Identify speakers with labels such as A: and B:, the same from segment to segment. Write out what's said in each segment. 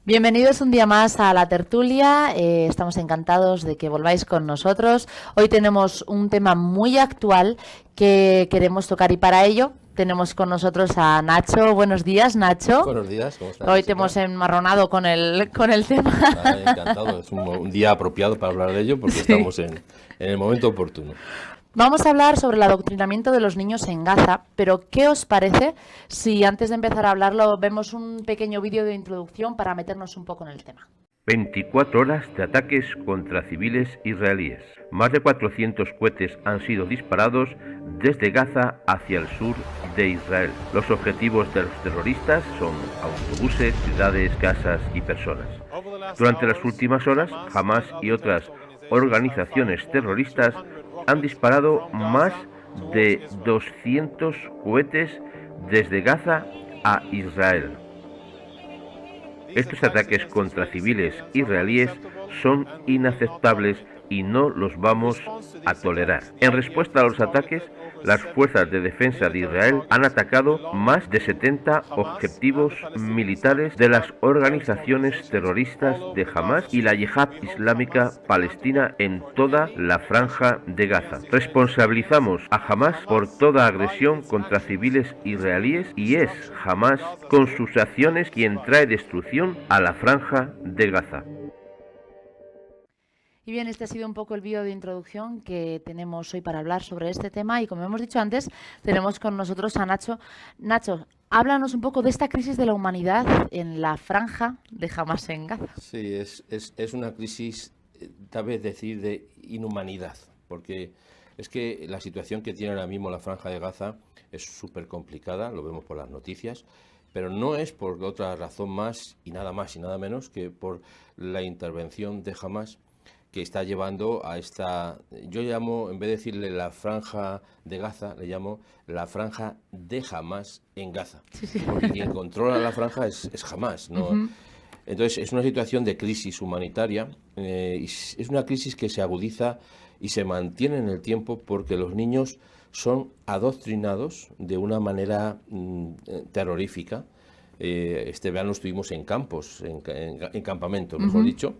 A: Bienvenidos un día más a la tertulia. Estamos encantados de que volváis con nosotros. Hoy tenemos un tema muy actual que queremos tocar y para ello tenemos con nosotros a Nacho. Buenos días, Nacho.
B: Buenos días, ¿cómo estás?
A: Hoy te hemos enmarronado con el tema.
B: Vale, encantado, es un día apropiado para hablar de ello porque estamos en el momento oportuno.
A: Vamos a hablar sobre el adoctrinamiento de los niños en Gaza, pero ¿qué os parece si antes de empezar a hablarlo vemos un pequeño vídeo de introducción para meternos un poco en el tema?
C: 24 horas de ataques contra civiles israelíes. Más de 400 cohetes han sido disparados desde Gaza hacia el sur de Israel. Los objetivos de los terroristas son autobuses, ciudades, casas y personas. Durante las últimas horas, Hamas y otras organizaciones terroristas han disparado más de 200 cohetes desde Gaza a Israel. Estos ataques contra civiles israelíes son inaceptables y no los vamos a tolerar. En respuesta a los ataques, las fuerzas de defensa de Israel han atacado más de 70 objetivos militares de las organizaciones terroristas de Hamas y la Yihad Islámica Palestina en toda la franja de Gaza. Responsabilizamos a Hamas por toda agresión contra civiles israelíes y es Hamas con sus acciones quien trae destrucción a la franja de Gaza.
A: Y bien, este ha sido un poco el vídeo de introducción que tenemos hoy para hablar sobre este tema y como hemos dicho antes, tenemos con nosotros a Nacho. Nacho, háblanos un poco de esta crisis de la humanidad en la franja de Hamas en Gaza.
B: Sí, es una crisis, tal vez decir, de inhumanidad, porque es que la situación que tiene ahora mismo la franja de Gaza es súper complicada, lo vemos por las noticias, pero no es por otra razón más y nada menos que por la intervención de Hamas, que está llevando a esta, yo llamo, en vez de decirle la franja de Gaza, le llamo la franja de Hamas en Gaza. Porque quien controla la franja es Hamas, ¿no? Entonces es una situación de crisis humanitaria, es una crisis que se agudiza y se mantiene en el tiempo porque los niños son adoctrinados de una manera terrorífica. Este verano estuvimos en campos, en campamentos, mejor dicho.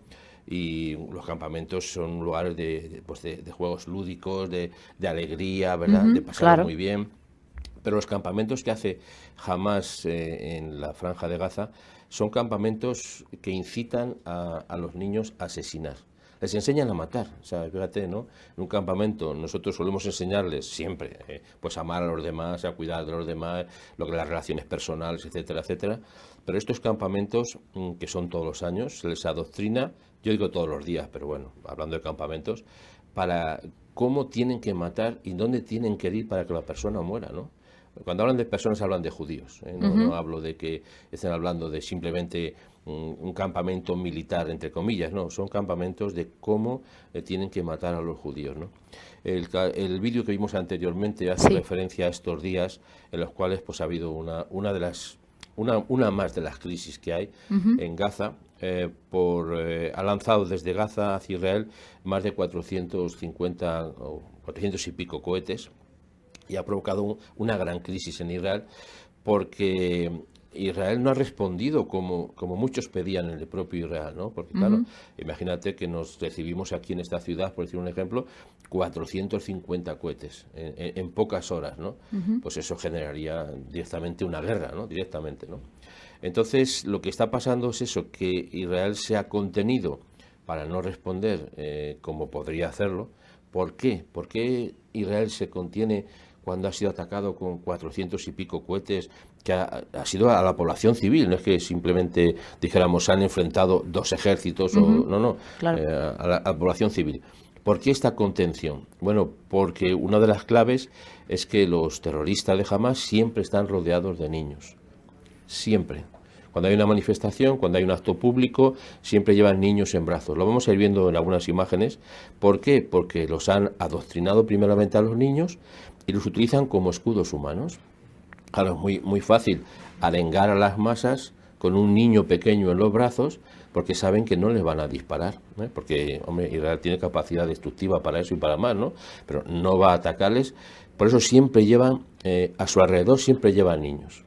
B: Y los campamentos son lugares de juegos lúdicos, de alegría, ¿verdad? De pasarlo muy bien. Pero los campamentos que hace Hamas en la franja de Gaza son campamentos que incitan a los niños a asesinar. Les enseñan a matar, o sea, fíjate, ¿no? En un campamento nosotros solemos enseñarles siempre, pues a amar a los demás, a cuidar de los demás, lo que las relaciones personales, etcétera, etcétera. Pero estos campamentos, que son todos los años, se les adoctrina, yo digo todos los días, pero bueno, hablando de campamentos, para cómo tienen que matar y dónde tienen que ir para que la persona muera, ¿no? Cuando hablan de personas hablan de judíos, no hablo de que estén hablando de simplemente un campamento militar, entre comillas, no, son campamentos de cómo tienen que matar a los judíos, ¿no? El vídeo que vimos anteriormente hace referencia a estos días en los cuales pues ha habido una más de las crisis que hay en Gaza. Ha lanzado desde Gaza hacia Israel más de 450 o 400 y pico cohetes y ha provocado una gran crisis en Israel porque Israel no ha respondido como muchos pedían en el propio Israel, ¿no? Porque claro, imagínate que nos recibimos aquí en esta ciudad, por decir un ejemplo, 450 cohetes en pocas horas, ¿no? Pues eso generaría directamente una guerra, ¿no? Directamente, ¿no? Entonces, lo que está pasando es eso, que Israel se ha contenido para no responder como podría hacerlo. ¿Por qué? ¿Por qué Israel se contiene cuando ha sido atacado con 400 y pico cohetes, que ha sido a la población civil? No es que simplemente dijéramos han enfrentado dos ejércitos, claro. A la población civil. ¿Por qué esta contención? Bueno, porque una de las claves es que los terroristas de Hamas siempre están rodeados de niños. Siempre. Cuando hay una manifestación, cuando hay un acto público, siempre llevan niños en brazos. Lo vamos a ir viendo en algunas imágenes. ¿Por qué? Porque los han adoctrinado primeramente a los niños y los utilizan como escudos humanos. Claro, es muy fácil arengar a las masas con un niño pequeño en los brazos, porque saben que no les van a disparar, porque, hombre, Israel tiene capacidad destructiva para eso y para más, ¿no? Pero no va a atacarles. Por eso siempre llevan, a su alrededor siempre llevan niños.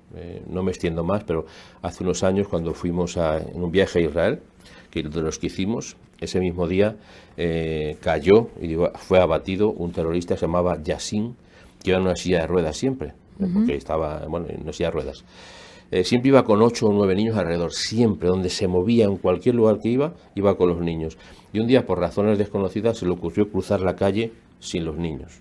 B: No me extiendo más, pero hace unos años cuando fuimos en un viaje a Israel, que de los que hicimos, ese mismo día cayó y fue abatido un terrorista que se llamaba Yassin, que iba en una silla de ruedas siempre, porque estaba, bueno, en una silla de ruedas. Siempre iba con 8 o 9 niños alrededor, siempre, donde se movía, en cualquier lugar que iba con los niños. Y un día, por razones desconocidas, se le ocurrió cruzar la calle sin los niños.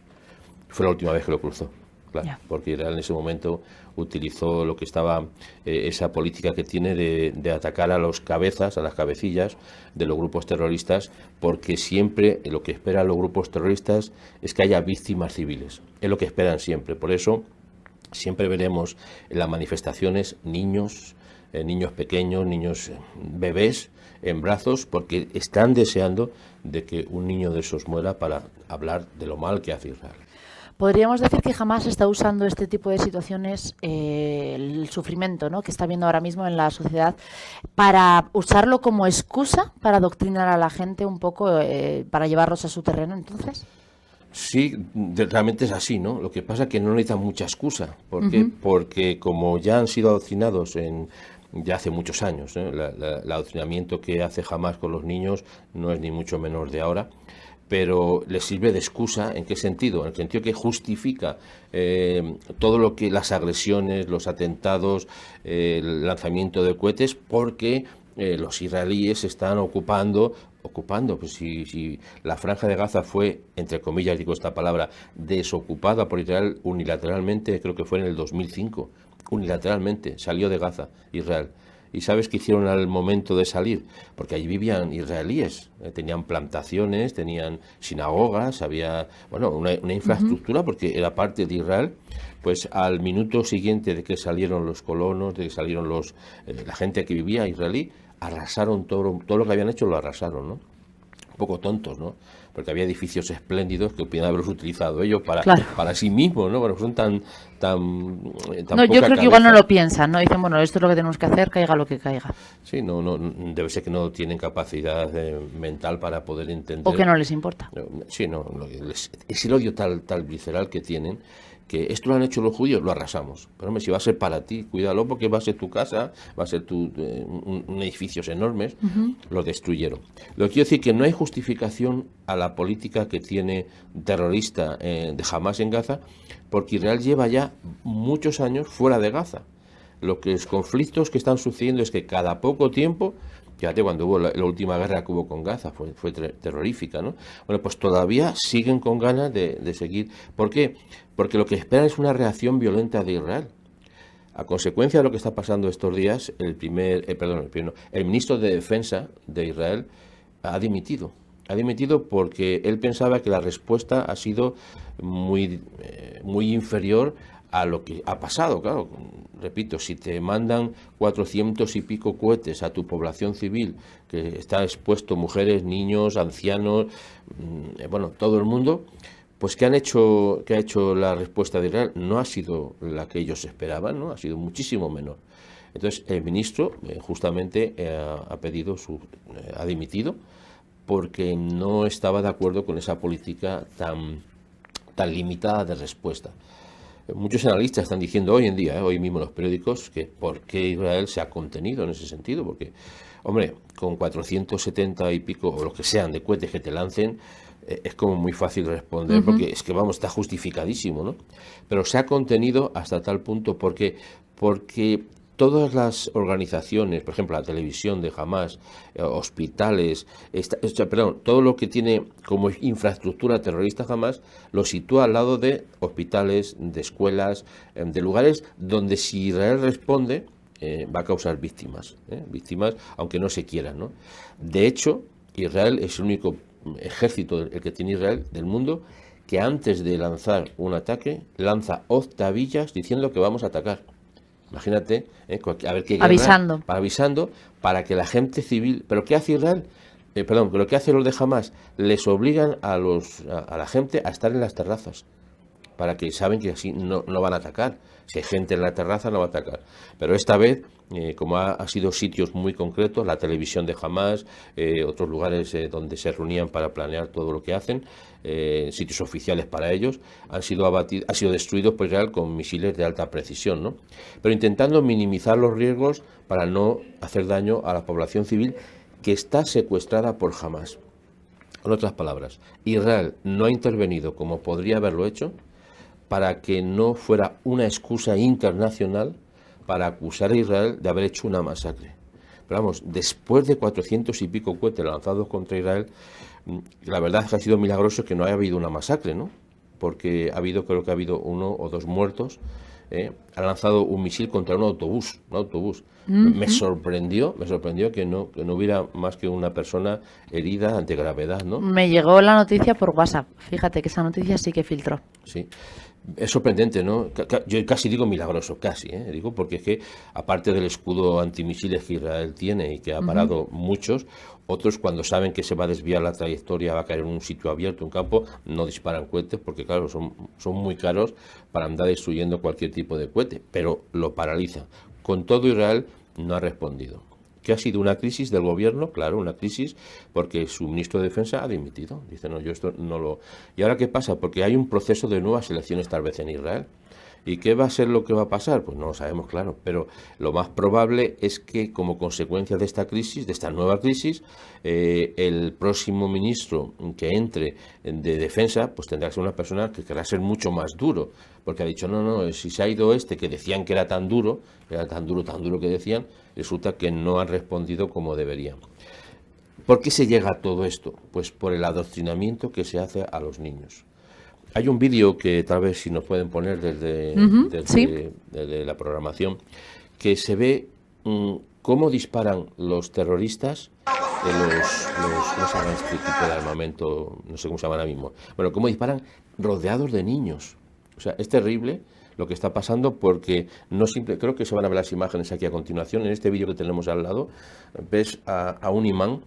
B: Fue la última vez que lo cruzó, claro, porque Israel en ese momento utilizó lo que estaba, esa política que tiene de atacar a los cabezas, a las cabecillas de los grupos terroristas, porque siempre lo que esperan los grupos terroristas es que haya víctimas civiles, es lo que esperan siempre. Por eso siempre veremos en las manifestaciones niños pequeños, niños bebés en brazos, porque están deseando de que un niño de esos muera para hablar de lo mal que hace Israel.
A: Podríamos decir que Hamás está usando este tipo de situaciones, el sufrimiento, ¿no?, que está viendo ahora mismo en la sociedad, para usarlo como excusa para adoctrinar a la gente un poco, para llevarlos a su terreno, entonces.
B: Sí, realmente es así, ¿no? Lo que pasa es que no necesitan mucha excusa. ¿Por qué? Porque como ya han sido adoctrinados ya hace muchos años, ¿eh? El adoctrinamiento que hace Hamás con los niños no es ni mucho menor de ahora, pero les sirve de excusa. ¿En qué sentido? En el sentido que justifica todo lo que las agresiones, los atentados, el lanzamiento de cohetes, porque los israelíes están ocupando, pues si la Franja de Gaza fue, entre comillas digo esta palabra, desocupada por Israel unilateralmente, creo que fue en el 2005, unilateralmente salió de Gaza Israel. ¿Y sabes qué hicieron al momento de salir? Porque allí vivían israelíes, tenían plantaciones, tenían sinagogas, había, bueno, una infraestructura, porque era parte de Israel. Pues al minuto siguiente de que salieron los colonos, de que salieron la gente que vivía israelí, arrasaron todo lo que habían hecho, lo arrasaron, ¿no? Un poco tontos, ¿no? Porque había edificios espléndidos que podían haberlos utilizado ellos para sí mismos, ¿no? Bueno, son tan
A: no, yo creo que igual no lo piensan, ¿no? Dicen, bueno, esto es lo que tenemos que hacer, caiga lo que caiga.
B: Sí, no, debe ser que no tienen capacidad mental para poder entender.
A: O que no les importa.
B: Sí, no, es el odio tal visceral que tienen, que esto lo han hecho los judíos, lo arrasamos. Pero hombre, si va a ser para ti, cuídalo, porque va a ser tu casa, va a ser edificios enormes, lo destruyeron. Lo que quiero decir que no hay justificación a la política que tiene terrorista de Hamás en Gaza, porque Israel lleva ya muchos años fuera de Gaza. Los conflictos que están sucediendo es que cada poco tiempo, fíjate, cuando hubo la última guerra que hubo con Gaza, fue terrorífica, ¿no? Bueno, pues todavía siguen con ganas de seguir. ¿Por qué? Porque lo que esperan es una reacción violenta de Israel. A consecuencia de lo que está pasando estos días, el ministro de Defensa de Israel ha dimitido. Ha dimitido porque él pensaba que la respuesta ha sido muy inferior a lo que ha pasado. Claro, repito, si te mandan 400 y pico cohetes a tu población civil, que está expuesto mujeres, niños, ancianos, bueno, todo el mundo, pues ¿qué ha hecho la respuesta de Israel? No ha sido la que ellos esperaban, ¿no? Ha sido muchísimo menor. Entonces el ministro justamente ha dimitido, porque no estaba de acuerdo con esa política tan limitada de respuesta. Muchos analistas están diciendo hoy en día, hoy mismo en los periódicos, que por qué Israel se ha contenido en ese sentido, porque, hombre, con 470 y pico, o lo que sean, de cohetes que te lancen, es como muy fácil responder, porque es que, vamos, está justificadísimo, ¿no? Pero se ha contenido hasta tal punto porque todas las organizaciones, por ejemplo, la televisión de Hamás, hospitales, todo lo que tiene como infraestructura terrorista Hamás, lo sitúa al lado de hospitales, de escuelas, de lugares donde si Israel responde, va a causar víctimas, aunque no se quieran, ¿no? De hecho, Israel es el único ejército, el que tiene Israel, del mundo, que antes de lanzar un ataque, lanza octavillas diciendo que vamos a atacar. Imagínate, a ver qué guerra, avisando para que la gente civil. ¿Pero qué hace Israel? Pero ¿qué hacen los de Hamás? Les obligan a la gente a estar en las terrazas. para que saben que así no van a atacar. Si hay gente en la terraza no va a atacar. Pero esta vez, como ha sido sitios muy concretos, la televisión de Hamás, otros lugares donde se reunían para planear todo lo que hacen, sitios oficiales para ellos, han sido destruidos por Israel con misiles de alta precisión, ¿no? Pero intentando minimizar los riesgos para no hacer daño a la población civil que está secuestrada por Hamás. Con otras palabras, Israel no ha intervenido como podría haberlo hecho para que no fuera una excusa internacional para acusar a Israel de haber hecho una masacre. Pero vamos, después de 400 y pico cohetes lanzados contra Israel, la verdad es que ha sido milagroso que no haya habido una masacre, ¿no? Porque creo que ha habido 1 o 2 muertos. Ha lanzado un misil contra un autobús. Me sorprendió que no hubiera más que una persona herida ante gravedad, ¿no?
A: Me llegó la noticia por WhatsApp. Fíjate que esa noticia sí que filtró.
B: Sí. Es sorprendente, ¿no? Yo casi digo milagroso, digo, porque es que aparte del escudo antimisiles que Israel tiene y que ha parado muchos, otros cuando saben que se va a desviar la trayectoria, va a caer en un sitio abierto, un campo, no disparan cohetes porque claro, son muy caros para andar destruyendo cualquier tipo de cohete, pero lo paralizan. Con todo, Israel no ha respondido. ¿Que ha sido una crisis del gobierno? Claro, una crisis porque su ministro de Defensa ha dimitido. Dice, no, yo esto no lo... ¿Y ahora qué pasa? Porque hay un proceso de nuevas elecciones tal vez en Israel. ¿Y qué va a ser lo que va a pasar? Pues no lo sabemos, claro, pero lo más probable es que como consecuencia de esta crisis, de esta nueva crisis, el próximo ministro que entre de Defensa, pues tendrá que ser una persona que querrá ser mucho más duro, porque ha dicho, no, si se ha ido que decían que era tan duro que decían, resulta que no han respondido como deberían. ¿Por qué se llega a todo esto? Pues por el adoctrinamiento que se hace a los niños. Hay un vídeo que tal vez si nos pueden poner desde la programación, que se ve cómo disparan los terroristas, ¿cómo se llama este tipo de armamento? No sé cómo se llama ahora mismo. Bueno, cómo disparan rodeados de niños. O sea, es terrible lo que está pasando porque creo que se van a ver las imágenes aquí a continuación. En este vídeo que tenemos al lado, ves a un imán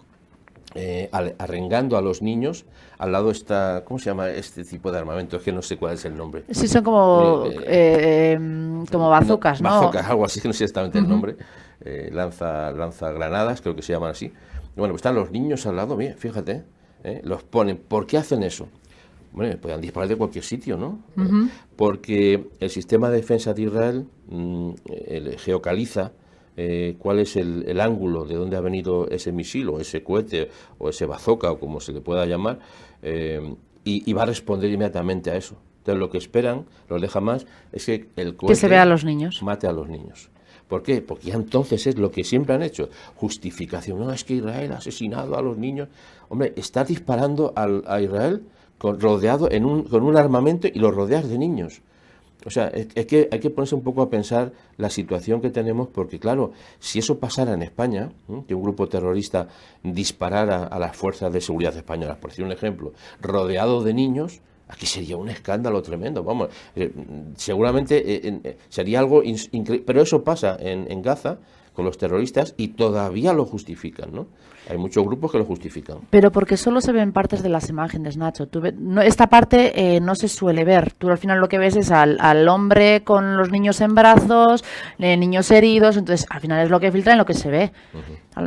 B: arengando a los niños. Al lado está, ¿cómo se llama este tipo de armamento? Es que no sé cuál es el nombre.
A: Sí, son como bazucas, ¿no?
B: Bazucas, algo así, que no sé exactamente el nombre. Lanza granadas, creo que se llaman así. Bueno, pues están los niños al lado, mira, fíjate, los ponen. ¿Por qué hacen eso? Bueno, podían disparar de cualquier sitio, ¿no? Porque el sistema de defensa de Israel geocaliza cuál es el ángulo de dónde ha venido ese misil o ese cohete o ese bazooka o como se le pueda llamar, y va a responder inmediatamente a eso. Entonces lo que esperan los de Hamás es que el cohete
A: que se vea a los niños,
B: mate a los niños. ¿Por qué? Porque ya entonces es lo que siempre han hecho. Justificación. No, es que Israel ha asesinado a los niños. Hombre, estás disparando a Israel rodeado con un armamento y lo rodeas de niños. O sea, es que hay que ponerse un poco a pensar la situación que tenemos, porque claro, si eso pasara en España, que un grupo terrorista disparara a las fuerzas de seguridad españolas, por decir un ejemplo, rodeado de niños, aquí sería un escándalo tremendo, vamos, seguramente sería algo increíble, pero eso pasa en Gaza con los terroristas y todavía lo justifican, ¿no? Hay muchos grupos que lo justifican.
A: Pero porque solo se ven partes de las imágenes, Nacho. Esta parte no se suele ver. Tú al final lo que ves es al hombre con los niños en brazos, niños heridos, entonces al final es lo que filtra en lo que se ve.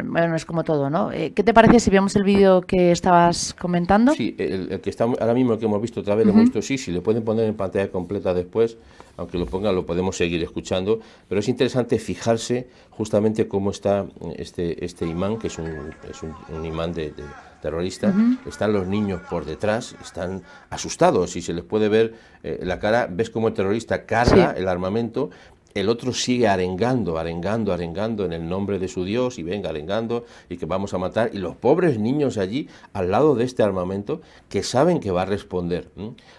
A: Bueno, es como todo, ¿no? ¿Qué te parece si vemos el vídeo que estabas comentando?
B: Sí, el que está ahora mismo, el que hemos visto otra vez, lo hemos visto, sí, le pueden poner en pantalla completa después, aunque lo pongan, lo podemos seguir escuchando, pero es interesante fijarse justamente cómo está este imán, que es un imán de terrorista. Están los niños por detrás, están asustados y se les puede ver la cara. Ves cómo el terrorista carga el armamento, el otro sigue arengando en el nombre de su Dios y venga arengando y que vamos a matar, y los pobres niños allí al lado de este armamento que saben que va a responder.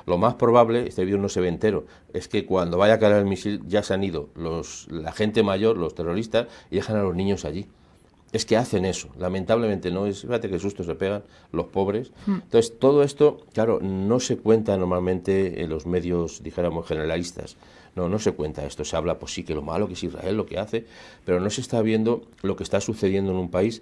B: Lo más probable, este vídeo no se ve entero, es que cuando vaya a caer el misil ya se han ido la gente mayor, los terroristas, y dejan a los niños allí. Es que hacen eso, lamentablemente, ¿no? Fíjate qué susto se pegan los pobres. Entonces, todo esto, claro, no se cuenta normalmente en los medios, dijéramos, generalistas. No se cuenta esto. Se habla, pues sí, que lo malo que es Israel, lo que hace, pero no se está viendo lo que está sucediendo en un país.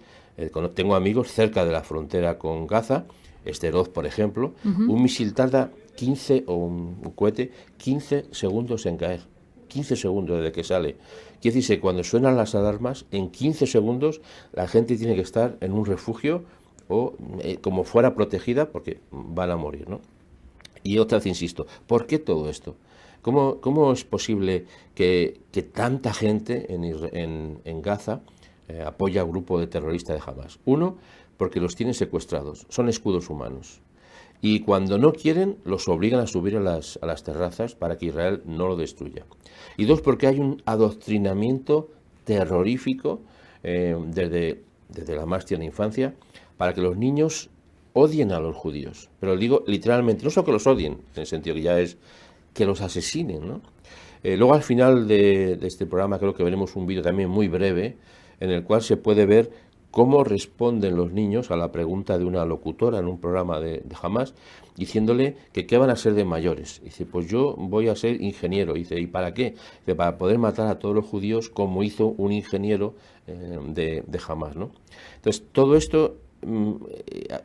B: Tengo amigos cerca de la frontera con Gaza, Sderot, por ejemplo. Un misil tarda 15, o un cohete, 15 segundos en caer. 15 segundos desde que sale. Quiere decirse que cuando suenan las alarmas, en 15 segundos la gente tiene que estar en un refugio o como fuera protegida, porque van a morir, ¿no? Y otra vez insisto, ¿por qué todo esto? ¿Cómo es posible que tanta gente en Gaza apoya al grupo de terroristas de Hamas? Uno, porque los tienen secuestrados, son escudos humanos. Y cuando no quieren, los obligan a subir a las terrazas para que Israel no lo destruya. Y dos, porque hay un adoctrinamiento terrorífico desde la más tierna infancia para que los niños odien a los judíos. Pero digo literalmente, no solo que los odien, en el sentido que ya es que los asesinen, ¿no? Luego al final de este programa creo que veremos un vídeo también muy breve en el cual se puede ver cómo responden los niños a la pregunta de una locutora en un programa de Hamas, diciéndole que qué van a ser de mayores. Dice, pues yo voy a ser ingeniero. Dice, ¿y para qué? Dice, para poder matar a todos los judíos como hizo un ingeniero de Hamas, ¿no? Entonces, todo esto,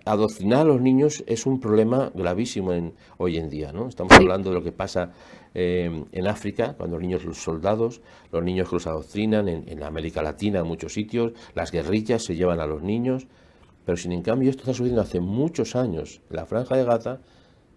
B: adoctrinar a los niños es un problema gravísimo hoy en día, ¿no? Estamos hablando de lo que pasa en África, cuando los niños, los soldados, los niños que los adoctrinan, en América Latina, en muchos sitios, las guerrillas se llevan a los niños, pero sin en cambio esto está sucediendo hace muchos años en la Franja de Gaza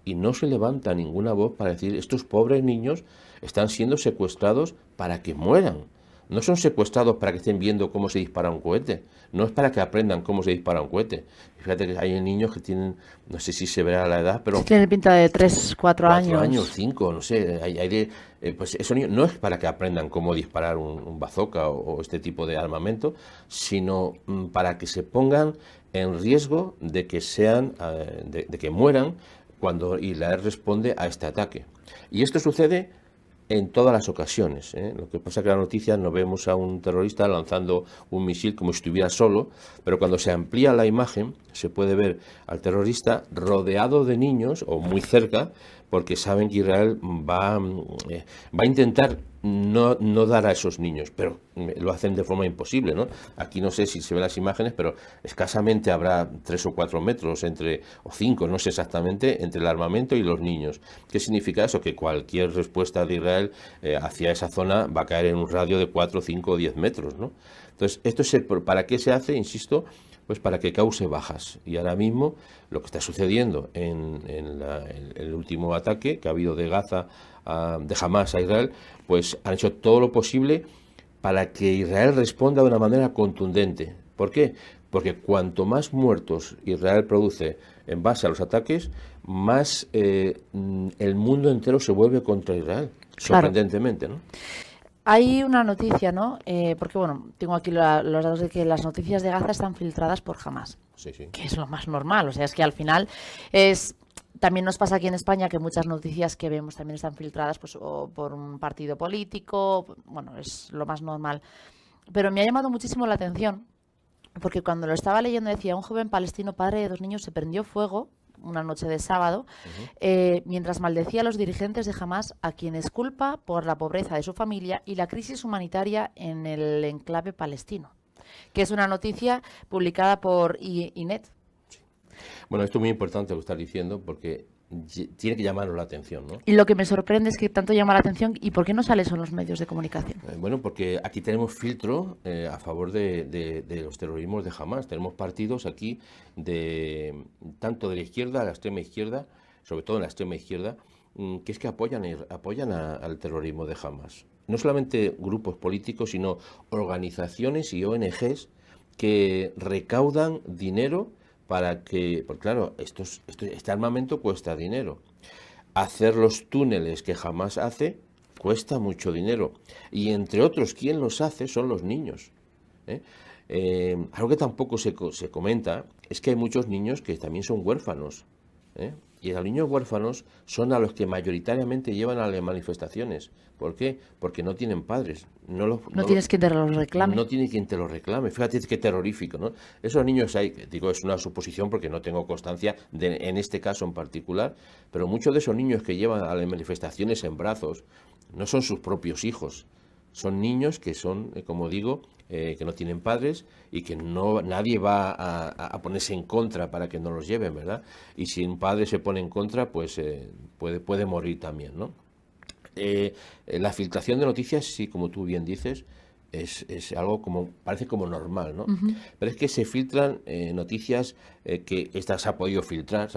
B: y no se levanta ninguna voz para decir, estos pobres niños están siendo secuestrados para que mueran. No son secuestrados para que estén viendo cómo se dispara un cohete, no es para que aprendan cómo se dispara un cohete. Fíjate que hay niños que tienen, no sé si se verá la edad, pero...
A: Tienen pinta de 3, 4 años.
B: 4 años, 5, no sé. Pues esos niños no es para que aprendan cómo disparar un bazooka o este tipo de armamento, sino para que se pongan en riesgo de que de que mueran cuando Israel responde a este ataque. Y esto sucede en todas las ocasiones, ¿eh? Lo que pasa es que en la noticia no vemos a un terrorista lanzando un misil como si estuviera solo, pero cuando se amplía la imagen se puede ver al terrorista rodeado de niños o muy cerca, porque saben que Israel va a intentar no dar a esos niños, pero lo hacen de forma imposible, ¿no? Aquí no sé si se ven las imágenes, pero escasamente habrá 3 o 4 metros o 5, no sé exactamente, entre el armamento y los niños. ¿Qué significa eso? Que cualquier respuesta de Israel hacia esa zona va a caer en un radio de 4, 5 o 10 metros, ¿no? Entonces, ¿para qué se hace? Insisto, pues para que cause bajas. Y ahora mismo lo que está sucediendo en el último ataque que ha habido de Gaza, de Hamas a Israel, pues han hecho todo lo posible para que Israel responda de una manera contundente. ¿Por qué? Porque cuanto más muertos Israel produce en base a los ataques, más el mundo entero se vuelve contra Israel, sorprendentemente, ¿no?
A: Hay una noticia, ¿no? Porque, bueno, tengo aquí los datos de que las noticias de Gaza están filtradas por Hamas,
B: sí.
A: Que es lo más normal. O sea, es que al final también nos pasa aquí en España que muchas noticias que vemos también están filtradas pues, o por un partido político. Bueno, es lo más normal. Pero me ha llamado muchísimo la atención porque cuando lo estaba leyendo decía, un joven palestino padre de 2 niños se prendió fuego una noche de sábado, mientras maldecía a los dirigentes de Hamas, a quienes culpa por la pobreza de su familia y la crisis humanitaria en el enclave palestino, que es una noticia publicada por INET.
B: Sí. Bueno, esto es muy importante lo que estás diciendo porque tiene que llamarnos la atención, ¿no?
A: Y lo que me sorprende es que tanto llama la atención y ¿por qué no sale eso en los medios de comunicación?
B: Bueno, porque aquí tenemos filtro a favor de los terrorismos de Hamas. Tenemos partidos aquí tanto de la izquierda, a la extrema izquierda, sobre todo en la extrema izquierda, que es que apoyan al terrorismo de Hamas. No solamente grupos políticos, sino organizaciones y ONGs que recaudan dinero para que, porque claro, este armamento cuesta dinero. Hacer los túneles que Hamas hace cuesta mucho dinero. Y entre otros, quien los hace son los niños. Algo que tampoco se comenta es que hay muchos niños que también son huérfanos. Y los niños huérfanos son a los que mayoritariamente llevan a las manifestaciones. ¿Por qué? Porque no tienen padres. No
A: tienes quien te los reclame.
B: No tiene quien te los reclame. Fíjate qué terrorífico, ¿no? Esos niños hay, digo, es una suposición porque no tengo constancia en este caso en particular, pero muchos de esos niños que llevan a las manifestaciones en brazos no son sus propios hijos. Son niños que son, como digo, que no tienen padres y que nadie va a ponerse en contra para que no los lleven, ¿verdad? Y si un padre se pone en contra, pues puede morir también, ¿no? La filtración de noticias, sí, como tú bien dices, es algo parece como normal, ¿no? Pero es que se filtran noticias que esta se ha podido filtrar,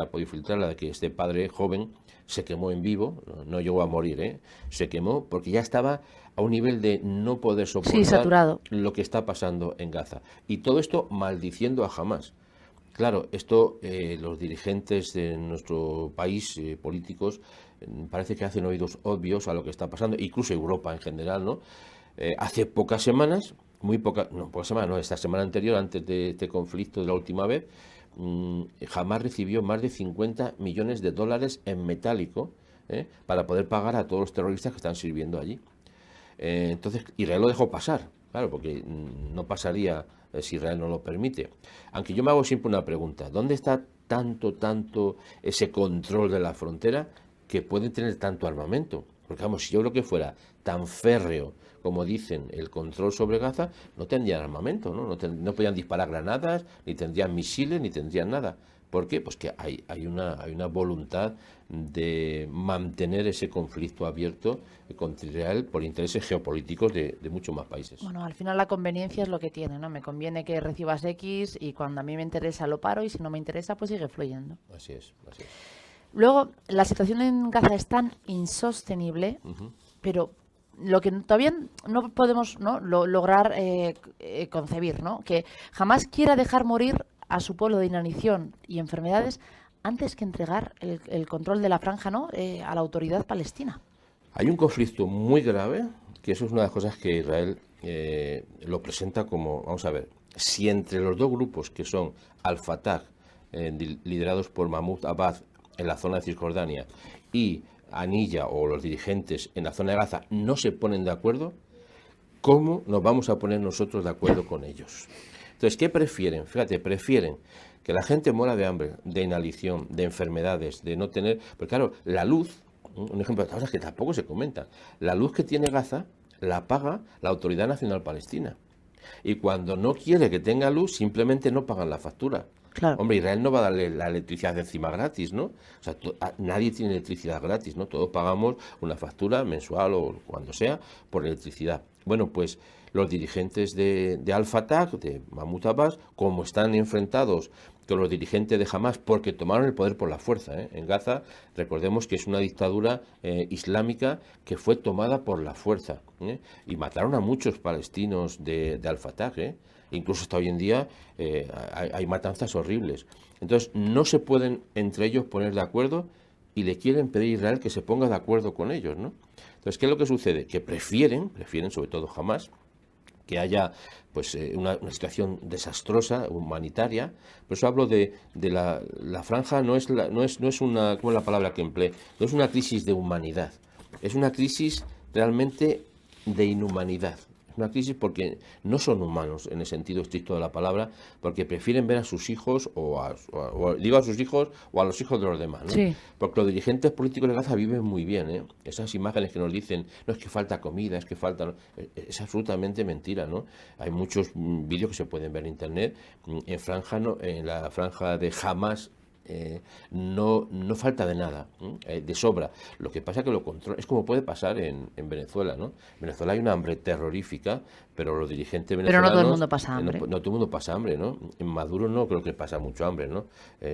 B: la de que este padre joven se quemó en vivo, no llegó a morir, se quemó porque ya estaba a un nivel de no poder soportar
A: saturado.
B: lo que está pasando en Gaza. Y todo esto maldiciendo a Hamás. Claro, esto los dirigentes de nuestro país, políticos, parece que hacen oídos obvios a lo que está pasando, incluso Europa en general, ¿no? Hace pocas semanas, esta semana anterior, antes de este conflicto de la última vez, Hamás recibió más de 50 millones de dólares en metálico para poder pagar a todos los terroristas que están sirviendo allí. Entonces Israel lo dejó pasar, claro, porque no pasaría si Israel no lo permite. Aunque yo me hago siempre una pregunta: ¿dónde está tanto ese control de la frontera que pueden tener tanto armamento? Porque vamos, si yo creo que fuera tan férreo como dicen el control sobre Gaza, no tendrían armamento, ¿no? No podían disparar granadas, ni tendrían misiles, ni tendrían nada. ¿Por qué? Pues que hay una voluntad de mantener ese conflicto abierto contra Israel por intereses geopolíticos de muchos más países.
A: Bueno, al final la conveniencia es lo que tiene, ¿no? Me conviene que recibas X y cuando a mí me interesa lo paro y si no me interesa pues sigue fluyendo.
B: Así es.
A: Luego, la situación en Gaza es tan insostenible, pero lo que todavía no podemos, ¿no? lograr concebir, ¿no? Que jamás quiera dejar morir a su pueblo de inanición y enfermedades antes que entregar el control de la franja, ¿no? A la autoridad palestina.
B: Hay un conflicto muy grave, que eso es una de las cosas que Israel lo presenta como, vamos a ver, si entre los dos grupos que son Al-Fatah, liderados por Mahmoud Abbas en la zona de Cisjordania, y Anilla o los dirigentes en la zona de Gaza no se ponen de acuerdo, ¿cómo nos vamos a poner nosotros de acuerdo con ellos? Entonces, ¿qué prefieren? Fíjate, prefieren que la gente muera de hambre, de inanición, de enfermedades, de no tener... Porque claro, la luz, un ejemplo de cosas que tampoco se comentan, la luz que tiene Gaza la paga la Autoridad Nacional Palestina. Y cuando no quiere que tenga luz, simplemente no pagan la factura.
A: Claro.
B: Hombre, Israel no va a darle la electricidad de encima gratis, ¿no? O sea, nadie tiene electricidad gratis, ¿no? Todos pagamos una factura mensual o cuando sea por electricidad. Bueno, pues los dirigentes de Al-Fatah, de Mahmoud Abbas, como están enfrentados con los dirigentes de Hamás porque tomaron el poder por la fuerza, En Gaza, recordemos que es una dictadura islámica que fue tomada por la fuerza, y mataron a muchos palestinos de Al-Fatah, Incluso hasta hoy en día hay matanzas horribles. Entonces no se pueden entre ellos poner de acuerdo y le quieren pedir a Israel que se ponga de acuerdo con ellos, ¿no? Entonces, ¿qué es lo que sucede? Que prefieren sobre todo Hamás, que haya pues una situación desastrosa, humanitaria. Por eso hablo de la franja, no es una, ¿cómo es la palabra que empleé? No es una crisis de humanidad, es una crisis realmente de inhumanidad. Una crisis porque no son humanos en el sentido estricto de la palabra, porque prefieren ver a sus hijos digo a sus hijos o a los hijos de los demás, ¿no?
A: Sí.
B: Porque los dirigentes políticos de Gaza viven muy bien, Esas imágenes que nos dicen, no es que falta comida, es que falta... Es absolutamente mentira, ¿no? Hay muchos vídeos que se pueden ver en internet, en la franja de Hamás, no falta de nada, de sobra. Lo que pasa es que lo controla, es como puede pasar en Venezuela, ¿no? En Venezuela hay una hambre terrorífica, pero los dirigentes venezolanos...
A: Pero no todo el mundo pasa hambre.
B: No todo el mundo pasa hambre, ¿no? En Maduro no creo que pasa mucho hambre, ¿no?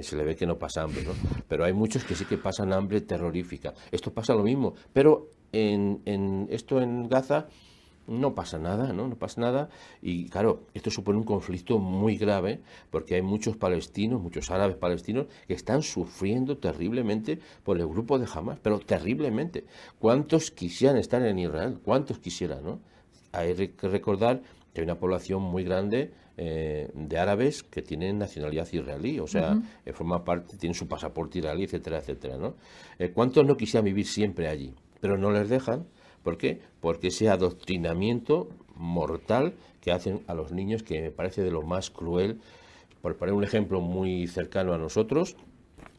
B: Se le ve que no pasa hambre, ¿no? Pero hay muchos que sí que pasan hambre terrorífica. Esto pasa lo mismo, pero en Gaza... No pasa nada, ¿no? No pasa nada. Y claro, esto supone un conflicto muy grave porque hay muchos palestinos, muchos árabes palestinos que están sufriendo terriblemente por el grupo de Hamás, pero terriblemente. ¿Cuántos quisieran estar en Israel? ¿Cuántos quisieran, no? Hay que recordar que hay una población muy grande de árabes que tienen nacionalidad israelí, o sea, forma parte, tienen su pasaporte israelí, etcétera, etcétera, ¿no? ¿Cuántos no quisieran vivir siempre allí? Pero no les dejan. ¿Por qué? Porque ese adoctrinamiento mortal que hacen a los niños, que me parece de lo más cruel. Por poner un ejemplo muy cercano a nosotros,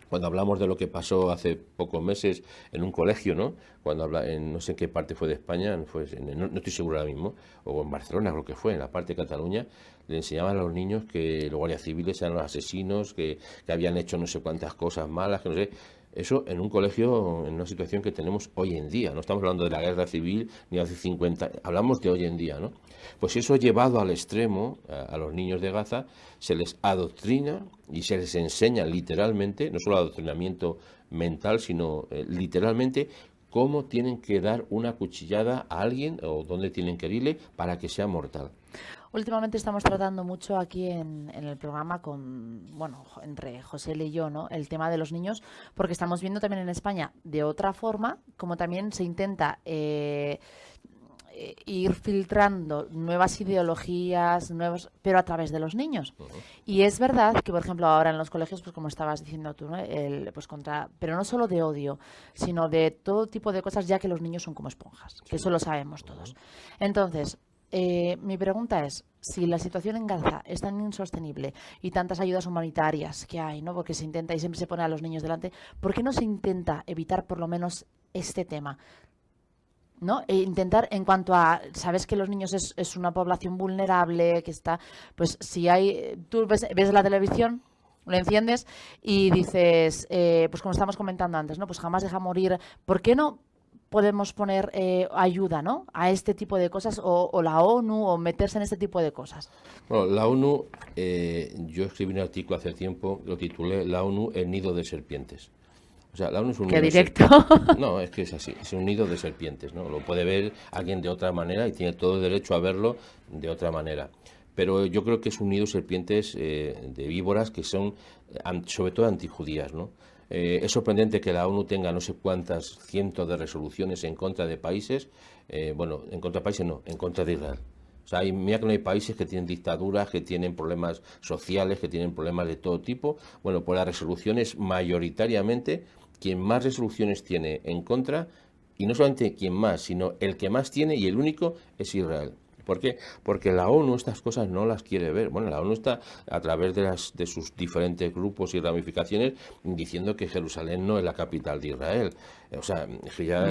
B: Cuando hablamos de lo que pasó hace pocos meses en un colegio, ¿no? No sé en qué parte fue de España, no estoy seguro ahora mismo, o en Barcelona creo que fue, en la parte de Cataluña, le enseñaban a los niños que los guardias civiles eran los asesinos, que habían hecho no sé cuántas cosas malas, que no sé. Eso en un colegio, en una situación que tenemos hoy en día. No estamos hablando de la guerra civil ni hace 50, hablamos de hoy en día, ¿no? Pues eso llevado al extremo, a los niños de Gaza, se les adoctrina y se les enseña literalmente, no solo adoctrinamiento mental, sino literalmente, cómo tienen que dar una cuchillada a alguien o dónde tienen que herirle para que sea mortal.
A: Últimamente estamos tratando mucho aquí en el programa entre José y yo, ¿no? El tema de los niños, porque estamos viendo también en España de otra forma, como también se intenta ir filtrando nuevas ideologías, pero a través de los niños. Y es verdad que, por ejemplo, ahora en los colegios, pues como estabas diciendo tú, ¿no? Pero no solo de odio, sino de todo tipo de cosas, ya que los niños son como esponjas, que eso lo sabemos todos. Entonces, mi pregunta es, si la situación en Gaza es tan insostenible y tantas ayudas humanitarias que hay, ¿no? Porque se intenta y siempre se pone a los niños delante, ¿por qué no se intenta evitar por lo menos este tema? ¿No? E intentar, en cuanto a, sabes que los niños es una población vulnerable, que está, pues si hay, tú ves la televisión, lo enciendes y dices, pues como estábamos comentando antes, ¿no? Pues jamás deja morir. ¿Por qué no podemos poner ayuda, ¿no? A este tipo de cosas, o la ONU, o meterse en este tipo de cosas?
B: Bueno, la ONU, yo escribí un artículo hace tiempo, lo titulé La ONU, el nido de serpientes. O sea, la ONU es un
A: ¡Qué
B: nido
A: directo!
B: No, es que es así, es un nido de serpientes, ¿no? Lo puede ver alguien de otra manera y tiene todo el derecho a verlo de otra manera. Pero yo creo que es un nido de serpientes de víboras que son, sobre todo, antijudías, ¿no? Es sorprendente que la ONU tenga no sé cuántas cientos de resoluciones en contra de países, en contra de países no, en contra de Israel. O sea, mira que no hay países que tienen dictaduras, que tienen problemas sociales, que tienen problemas de todo tipo. Bueno, pues las resoluciones mayoritariamente, quien más resoluciones tiene en contra, y no solamente quien más, sino el que más tiene y el único es Israel. ¿Por qué? Porque la ONU estas cosas no las quiere ver. Bueno, la ONU está a través de sus diferentes grupos y ramificaciones diciendo que Jerusalén no es la capital de Israel. O sea, que ya,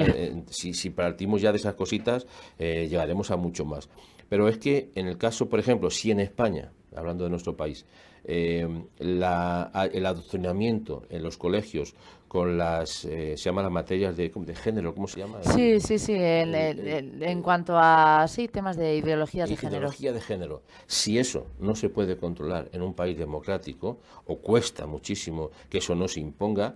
B: si partimos ya de esas cositas, llegaremos a mucho más. Pero es que en el caso, por ejemplo, si en España, hablando de nuestro país, el adoctrinamiento en los colegios con se llama las materias de género, ¿cómo se llama?
A: Sí, en cuanto a temas de ideologías de género.
B: Ideología de género. Si eso no se puede controlar en un país democrático, o cuesta muchísimo que eso no se imponga,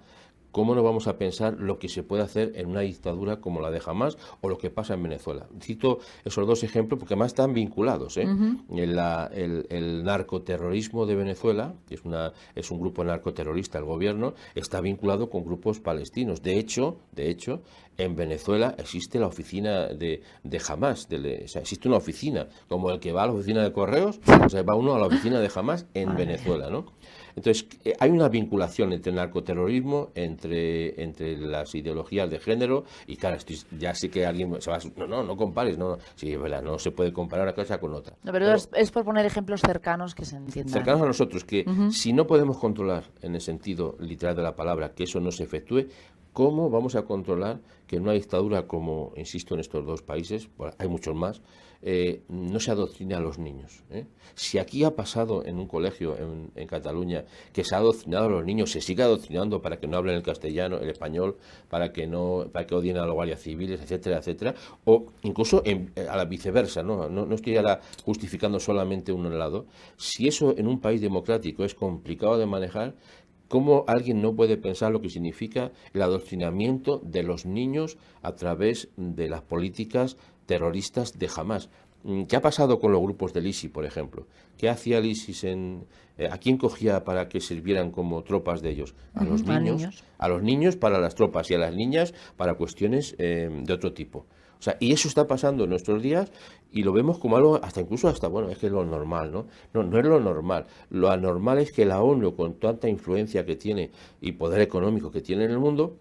B: ¿cómo no vamos a pensar lo que se puede hacer en una dictadura como la de Hamás o lo que pasa en Venezuela? Cito esos dos ejemplos porque además están vinculados. El narcoterrorismo de Venezuela, que es un grupo narcoterrorista, el gobierno, está vinculado con grupos palestinos. De hecho, en Venezuela existe la oficina de Hamás. O sea, existe una oficina, como el que va a la oficina de correos, o sea, va uno a la oficina de Hamás en Venezuela, ¿no? Entonces, hay una vinculación entre el narcoterrorismo, entre las ideologías de género, y claro, ya sí que alguien se va a... No compares, sí, es verdad, no se puede comparar una cosa con otra.
A: No, pero es por poner ejemplos cercanos que se entiendan.
B: Cercanos a nosotros, que si no podemos controlar, en el sentido literal de la palabra, que eso no se efectúe, ¿cómo vamos a controlar que en una dictadura como, insisto, en estos dos países, bueno, hay muchos más, no se adoctrine a los niños? Si aquí ha pasado en un colegio en Cataluña que se ha adoctrinado a los niños, se sigue adoctrinando para que no hablen el castellano, el español, para que odien a los guardias civiles, etcétera, etcétera, o incluso a la viceversa, no estoy ahora justificando solamente un lado. Si eso en un país democrático es complicado de manejar, ¿cómo alguien no puede pensar lo que significa el adoctrinamiento de los niños a través de las políticas terroristas de Hamás? ¿Qué ha pasado con los grupos del ISIS, por ejemplo? ¿Qué hacía el ISIS ¿a quién cogía para que sirvieran como tropas de ellos? A los niños. A los niños para las tropas y a las niñas para cuestiones de otro tipo. O sea, y eso está pasando en nuestros días y lo vemos como algo es que es lo normal, ¿no? No es lo normal. Lo anormal es que la ONU, con tanta influencia que tiene y poder económico que tiene en el mundo,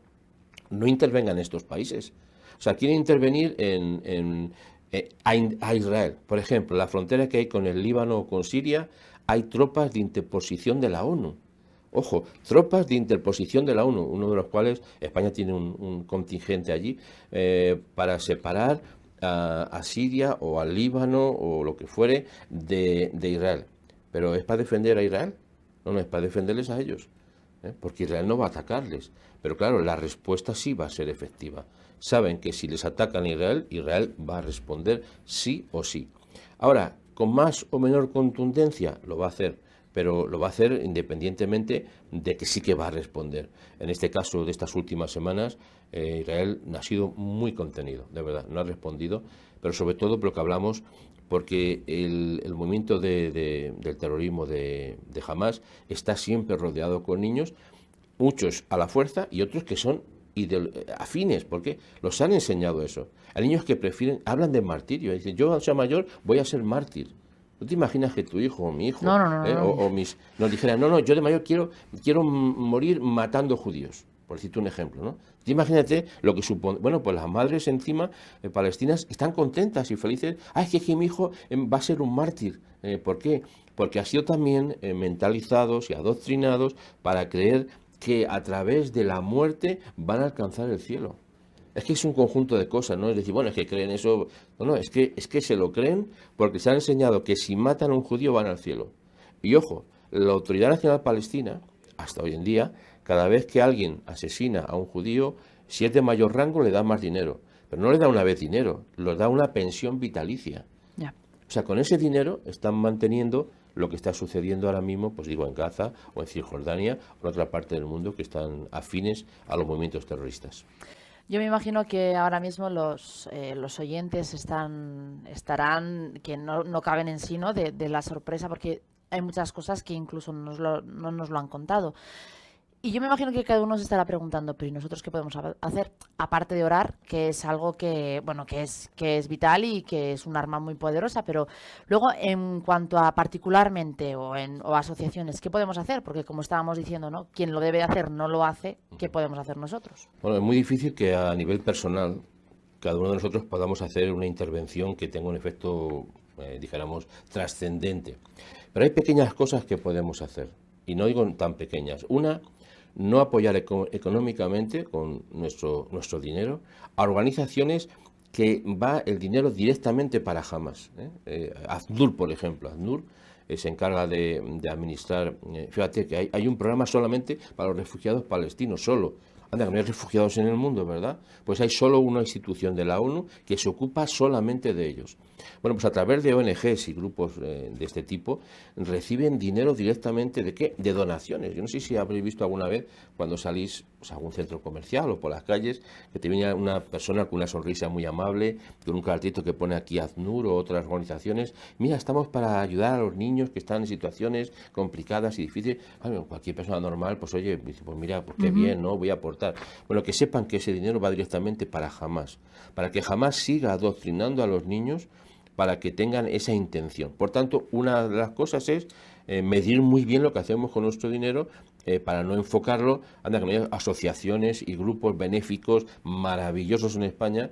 B: no intervenga en estos países. O sea, quiere intervenir a Israel. Por ejemplo, la frontera que hay con el Líbano o con Siria, hay tropas de interposición de la ONU. Ojo, tropas de interposición de la ONU, uno de los cuales España tiene un contingente allí para separar a Siria o al Líbano o lo que fuere de Israel. ¿Pero es para defender a Israel? No, es para defenderles a ellos, porque Israel no va a atacarles. Pero claro, la respuesta sí va a ser efectiva. Saben que si les atacan a Israel, Israel va a responder sí o sí. Ahora, con más o menor contundencia, lo va a hacer, pero lo va a hacer independientemente de que sí que va a responder. En este caso de estas últimas semanas, Israel ha sido muy contenido, de verdad, no ha respondido, pero sobre todo por lo que hablamos, porque el movimiento del terrorismo de Hamas está siempre rodeado con niños, muchos a la fuerza y otros que son afines, porque los han enseñado eso. Hay niños que prefieren, hablan de martirio, dicen, yo al ser mayor voy a ser mártir. ¿Tú te imaginas que tu hijo o mi hijo nos dijeran, no, yo de mayor quiero morir matando judíos? Por decirte un ejemplo, ¿no? Tú imagínate lo que supone. Bueno, pues las madres encima palestinas están contentas y felices. Es que mi hijo va a ser un mártir. ¿Por qué? Porque ha sido también mentalizados y adoctrinados para creer que a través de la muerte van a alcanzar el cielo. Es que es un conjunto de cosas, ¿no? Es decir, bueno, es que creen eso. No, es que se lo creen porque se han enseñado que si matan a un judío van al cielo. Y ojo, la Autoridad Nacional Palestina, hasta hoy en día, cada vez que alguien asesina a un judío, si es de mayor rango, le da más dinero. Pero no le da una vez dinero, le da una pensión vitalicia.
A: Ya.
B: O sea, con ese dinero están manteniendo lo que está sucediendo ahora mismo, pues digo, en Gaza o en Cisjordania o en otra parte del mundo que están afines a los movimientos terroristas.
A: Yo me imagino que ahora mismo los oyentes estarán, que no caben en sí, ¿no? de la sorpresa, porque hay muchas cosas que incluso no nos lo han contado. Y yo me imagino que cada uno se estará preguntando, pero ¿y nosotros qué podemos hacer? Aparte de orar, que es algo que es vital y que es un arma muy poderosa, pero luego en cuanto a particularmente o asociaciones, ¿qué podemos hacer? Porque como estábamos diciendo, ¿no? Quien lo debe hacer no lo hace, ¿qué podemos hacer nosotros?
B: Bueno, es muy difícil que a nivel personal cada uno de nosotros podamos hacer una intervención que tenga un efecto, dijéramos, trascendente. Pero hay pequeñas cosas que podemos hacer, y no digo tan pequeñas. Una, no apoyar económicamente con nuestro dinero a organizaciones que va el dinero directamente para Hamas. ACNUR, por ejemplo. ACNUR se encarga de administrar, fíjate que hay un programa solamente para los refugiados palestinos, solo. Anda, que no hay refugiados en el mundo, ¿verdad? Pues hay solo una institución de la ONU que se ocupa solamente de ellos. Bueno, pues a través de ONGs y grupos de este tipo reciben dinero directamente ¿de qué? De donaciones. Yo no sé si habréis visto alguna vez cuando salís a algún centro comercial o por las calles que te viene una persona con una sonrisa muy amable, con un cartelito que pone aquí ACNUR o otras organizaciones. Mira, estamos para ayudar a los niños que están en situaciones complicadas y difíciles. Bueno, cualquier persona normal, pues oye, pues mira, pues qué bien, ¿no? Voy a aportar. Bueno, que sepan que ese dinero va directamente para Hamas, para que Hamas siga adoctrinando a los niños para que tengan esa intención. Por tanto, una de las cosas es medir muy bien lo que hacemos con nuestro dinero para no enfocarlo, anda, que hay asociaciones y grupos benéficos maravillosos en España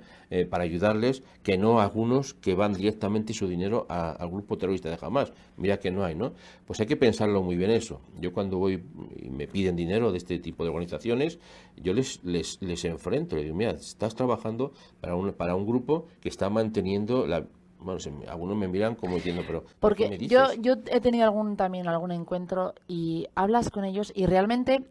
B: para ayudarles, que no algunos que van directamente su dinero al grupo terrorista de Hamas. Mira que no hay, ¿no? Pues hay que pensarlo muy bien eso. Yo cuando voy y me piden dinero de este tipo de organizaciones, yo les enfrento, les digo, mira, estás trabajando para un grupo que está manteniendo la... Bueno, algunos me miran como diciendo, pero
A: porque
B: ¿qué me dices?
A: yo he tenido también algún encuentro y hablas con ellos y realmente,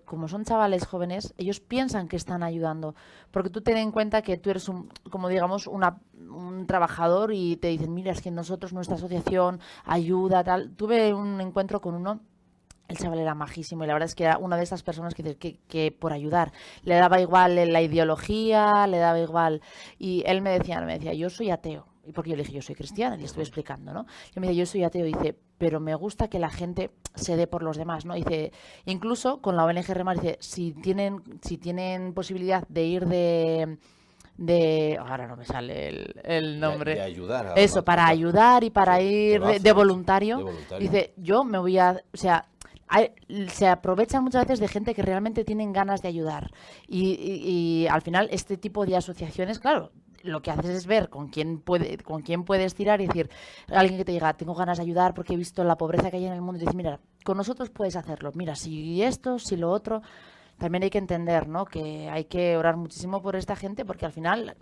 A: como son chavales jóvenes, ellos piensan que están ayudando. Porque tú ten en cuenta que tú eres como digamos, un trabajador y te dicen, mira, es que nosotros, nuestra asociación, ayuda, tal. Tuve un encuentro con uno. El chaval era majísimo y la verdad es que era una de esas personas que por ayudar le daba igual la ideología, le daba igual. Y él me decía, yo soy ateo. Y porque yo le dije, yo soy cristiana, y le estuve explicando, ¿no? Yo me decía, yo soy ateo, y dice, pero me gusta que la gente se dé por los demás, ¿no? Dice, incluso con la ONG Remar, dice, si tienen posibilidad de ir ahora no me sale el nombre.
B: De ayudar.
A: Eso, para ayudar y para ir de voluntario.
B: De voluntario.
A: Dice, yo me voy a... O sea, se aprovechan muchas veces de gente que realmente tienen ganas de ayudar. Y al final este tipo de asociaciones, claro, lo que haces es ver con quién puedes tirar y decir, alguien que te diga, tengo ganas de ayudar porque he visto la pobreza que hay en el mundo, y dices, mira, con nosotros puedes hacerlo, mira, si esto, si lo otro. También hay que entender, ¿no?, que hay que orar muchísimo por esta gente, porque al final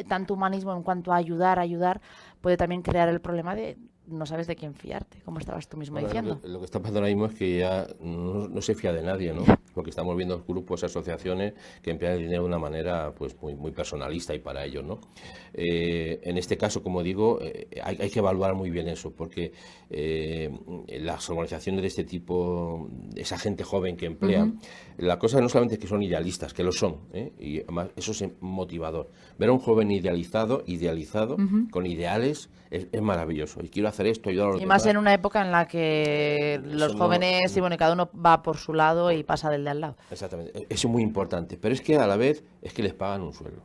A: tanto humanismo en cuanto a ayudar, puede también crear el problema de no sabes de quién fiarte, como estabas tú mismo diciendo.
B: Lo que está pasando ahora mismo es que ya no se fía de nadie, ¿no? Porque estamos viendo grupos, asociaciones que emplean el dinero de una manera pues muy personalista y para ellos, ¿no? En este caso, como digo, hay que evaluar muy bien eso, porque las organizaciones de este tipo, esa gente joven que emplea, la cosa no solamente es que son idealistas, que lo son, y además eso es motivador. Ver a un joven idealizado, con ideales, es maravilloso. Y quiero hacer esto, ayudar a los
A: Y más
B: demás.
A: en una época en la que los jóvenes, y bueno, cada uno va por su lado y pasa del de al lado.
B: Exactamente, eso es muy importante, pero es que a la vez es que les pagan un sueldo.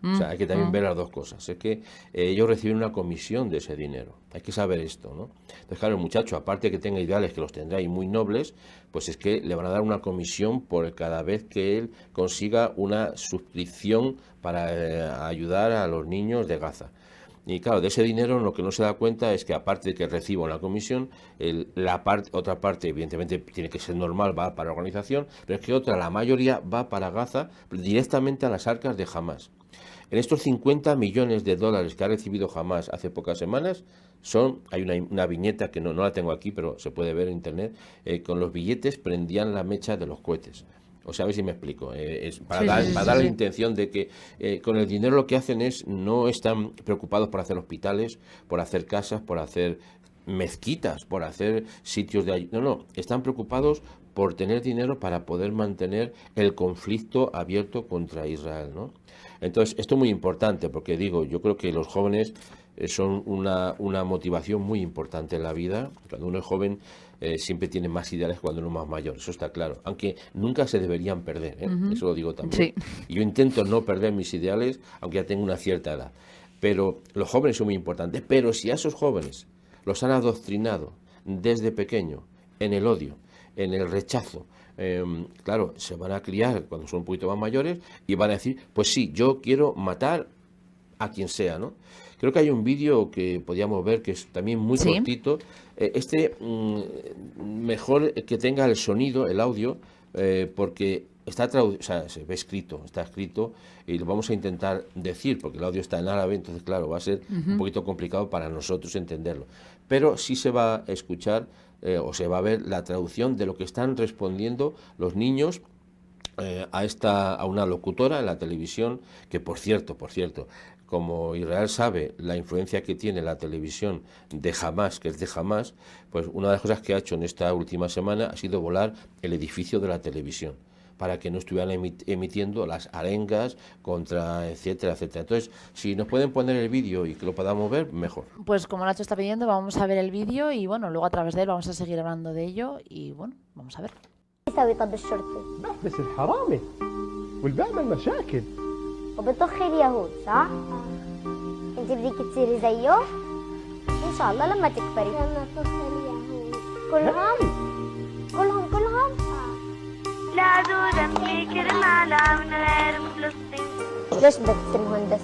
B: O sea, hay que también ver las dos cosas. Es que ellos reciben una comisión de ese dinero. Hay que saber esto, ¿no? Entonces, claro, el muchacho, aparte de que tenga ideales, que los tendrá y muy nobles, pues es que le van a dar una comisión por cada vez que él consiga una suscripción para ayudar a los niños de Gaza. Y claro, de ese dinero lo que no se da cuenta es que aparte de que reciba una comisión, otra parte evidentemente tiene que ser normal, va para la organización, pero es que la mayoría va para Gaza directamente a las arcas de Hamás. En estos 50 millones de dólares que ha recibido Hamás hace pocas semanas, hay una viñeta que no la tengo aquí, pero se puede ver en internet, con los billetes prendían la mecha de los cohetes. O sea, a ver si me explico. Es para dar la intención de que con el dinero lo que hacen no están preocupados por hacer hospitales, por hacer casas, por hacer mezquitas, por hacer sitios de ayuda. No, están preocupados por tener dinero para poder mantener el conflicto abierto contra Israel, ¿no? Entonces, esto es muy importante porque yo creo que los jóvenes son una motivación muy importante en la vida. Cuando uno es joven siempre tiene más ideales que cuando uno es más mayor, eso está claro, aunque nunca se deberían perder, eso lo digo también.
A: Sí.
B: Y yo intento no perder mis ideales, aunque ya tengo una cierta edad. Pero los jóvenes son muy importantes, pero si a esos jóvenes los han adoctrinado desde pequeño en el odio, en el rechazo, claro, se van a criar cuando son un poquito más mayores y van a decir, pues sí, yo quiero matar a quien sea, ¿no? Creo que hay un vídeo que podíamos ver que es también muy cortito. Mejor que tenga el sonido, el audio, porque está se ve escrito, está escrito y lo vamos a intentar decir, porque el audio está en árabe, entonces claro, va a ser un poquito complicado para nosotros entenderlo. Pero sí se va a escuchar o se va a ver la traducción de lo que están respondiendo los niños a una locutora en la televisión, que por cierto, como Israel sabe la influencia que tiene la televisión de Hamás, que es de Hamás, pues una de las cosas que ha hecho en esta última semana ha sido volar el edificio de la televisión, para que no estuvieran emitiendo las arengas contra, etcétera, etcétera. Entonces, si nos pueden poner el vídeo y que lo podamos ver, mejor.
A: Pues como Nacho está pidiendo, vamos a ver el vídeo y bueno, luego a través de él vamos a seguir hablando de ello y bueno, vamos a ver.
D: يسوي طب الشرطي
E: بس الحرامي واللي بيعمل مشاكل
D: وبطخ اليهود صح؟ انت بدك تصيري زيه؟ ان شاء الله لما تكبري لما طخ اليهود كلهم؟
F: لا ذنب يكرم على من غير فلسطين.
D: ليش بدك تصير مهندس؟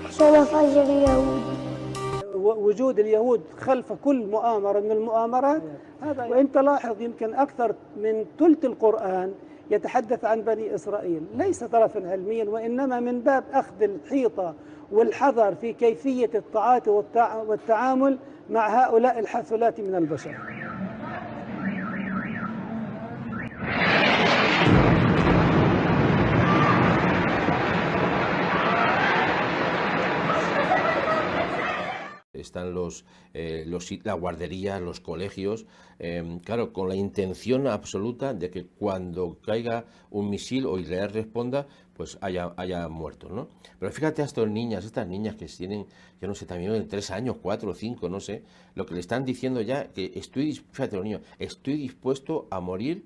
D: عشان افجر يهودي.
G: وجود اليهود خلف كل مؤامرة من المؤامرات هذا، وانت لاحظ يمكن أكثر من ثلث القرآن يتحدث عن بني إسرائيل، ليس طرفا علميا وإنما من باب أخذ الحيطة والحذر في كيفية التعاطي والتعامل مع هؤلاء الحثلات من البشر.
B: Están la guardería, los colegios, claro, con la intención absoluta de que cuando caiga un misil o Israel responda, pues haya muertos, ¿no? Pero fíjate a estas niñas que tienen, yo no sé, también de 3 años, 4 o 5, no sé, lo que le están diciendo ya, que fíjate los niños, estoy dispuesto a morir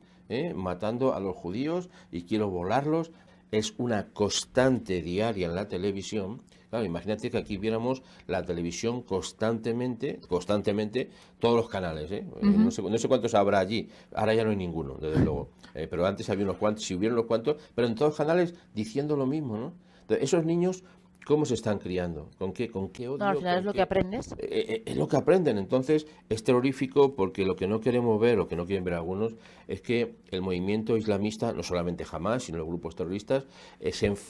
B: matando a los judíos y quiero volarlos. Es una constante diaria en la televisión. Claro, imagínate que aquí viéramos la televisión constantemente, todos los canales, no sé cuántos habrá allí, ahora ya no hay ninguno, desde luego, pero antes había unos cuantos, si hubiera unos cuantos, pero en todos los canales diciendo lo mismo, ¿no? Entonces, esos niños, ¿cómo se están criando? ¿Con qué odio?
A: No, al final es
B: ¿Con
A: lo
B: qué?
A: que aprendes.
B: Es lo que aprenden. Entonces, es terrorífico porque lo que no queremos ver, o que no quieren ver algunos, es que el movimiento islamista, no solamente Hamás, sino los grupos terroristas,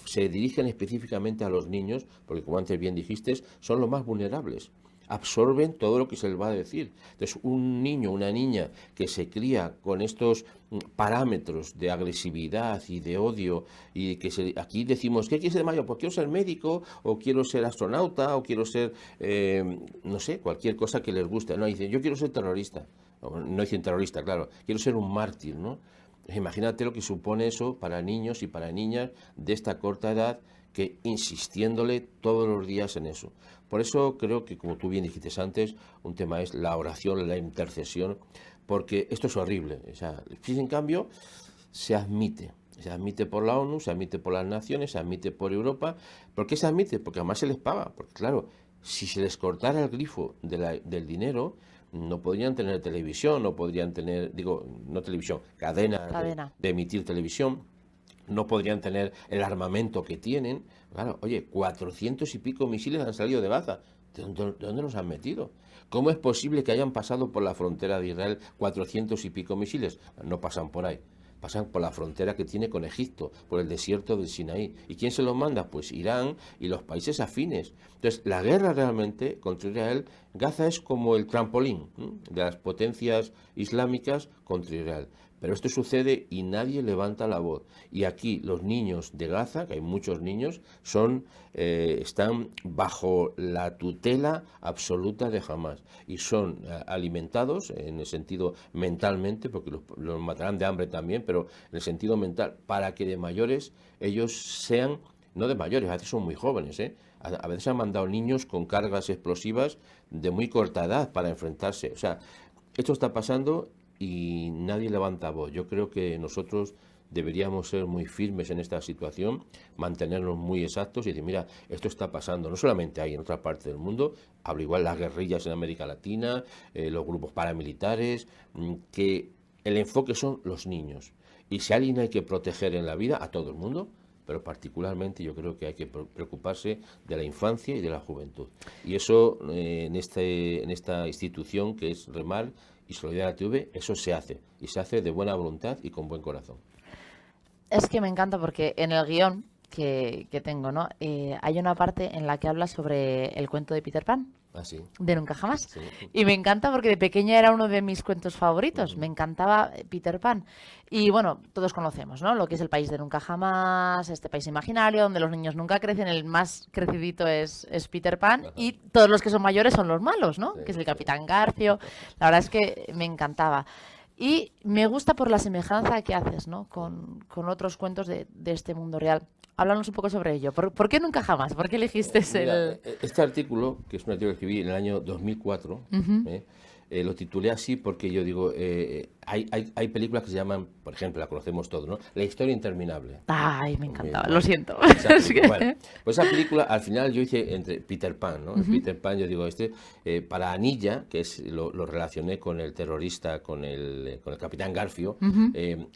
B: se dirigen específicamente a los niños, porque como antes bien dijiste, son los más vulnerables. Absorben todo lo que se les va a decir. Entonces, un niño, una niña que se cría con estos parámetros de agresividad y de odio, y que aquí decimos, ¿qué quieres ser de mayor? Pues quiero ser médico, o quiero ser astronauta, o quiero ser, no sé, cualquier cosa que les guste. No, dicen, yo quiero ser terrorista. No dicen terrorista, claro, quiero ser un mártir, ¿no? Imagínate lo que supone eso para niños y para niñas de esta corta edad, que insistiéndole todos los días en eso. Por eso creo que, como tú bien dijiste antes, un tema es la oración, la intercesión, porque esto es horrible. O sea, en cambio, se admite por la ONU, se admite por las naciones, se admite por Europa. ¿Por qué se admite? Porque además se les paga. Porque claro, si se les cortara el grifo del dinero, no podrían tener televisión, no podrían tener, no televisión, cadena. De emitir televisión. No podrían tener el armamento que tienen. Claro, oye, 400 y pico misiles han salido de Gaza. ¿De dónde los han metido? ¿Cómo es posible que hayan pasado por la frontera de Israel 400 y pico misiles? No pasan por ahí. Pasan por la frontera que tiene con Egipto, por el desierto del Sinaí. ¿Y quién se los manda? Pues Irán y los países afines. Entonces, la guerra realmente contra Israel, Gaza es como el trampolín de las potencias islámicas contra Israel. Pero esto sucede y nadie levanta la voz. Y aquí los niños de Gaza, que hay muchos niños, están bajo la tutela absoluta de Hamás. Y son alimentados, en el sentido mentalmente, porque los matarán de hambre también, pero en el sentido mental, para que de mayores ellos sean, no de mayores, a veces son muy jóvenes, a veces han mandado niños con cargas explosivas de muy corta edad para enfrentarse. O sea, esto está pasando y nadie levanta voz. Yo creo que nosotros deberíamos ser muy firmes en esta situación, mantenernos muy exactos y decir, mira, esto está pasando, no solamente ahí, en otra parte del mundo, hablo igual las guerrillas en América Latina, los grupos paramilitares, que el enfoque son los niños. Y si alguien hay que proteger en la vida, a todo el mundo, pero particularmente yo creo que hay que preocuparse de la infancia y de la juventud. Y eso en esta institución que es Remar y Solidaridad TV, eso se hace, y se hace de buena voluntad y con buen corazón.
A: Es que me encanta porque en el guión que tengo, ¿no? Hay una parte en la que habla sobre el cuento de Peter Pan.
B: Ah, sí.
A: De Nunca Jamás.
B: Sí.
A: Y me encanta porque de pequeña era uno de mis cuentos favoritos. Me encantaba Peter Pan. Y bueno, todos conocemos, ¿no? Lo que es el país de Nunca Jamás, este país imaginario donde los niños nunca crecen, el más crecidito es Peter Pan.
B: Ajá.
A: Y todos los que son mayores son los malos, ¿no?
B: Sí,
A: Que es el
B: sí.
A: Capitán Garfio. La verdad es que me encantaba. Y me gusta por la semejanza que haces, ¿no? Con otros cuentos de este mundo real. Háblanos un poco sobre ello. ¿Por qué Nunca Jamás? ¿Por qué elegiste
B: Mira, este artículo, que es un artículo que escribí en el año 2004, lo titulé así porque yo digo, hay películas que se llaman, por ejemplo, la conocemos todos, ¿no? La historia interminable.
A: Ay, me encantaba, lo siento.
B: Esa película, bueno, pues esa película, al final yo hice entre Peter Pan, ¿no? Peter Pan, yo digo, para Anilla, que es lo relacioné con el terrorista, con el Capitán Garfio,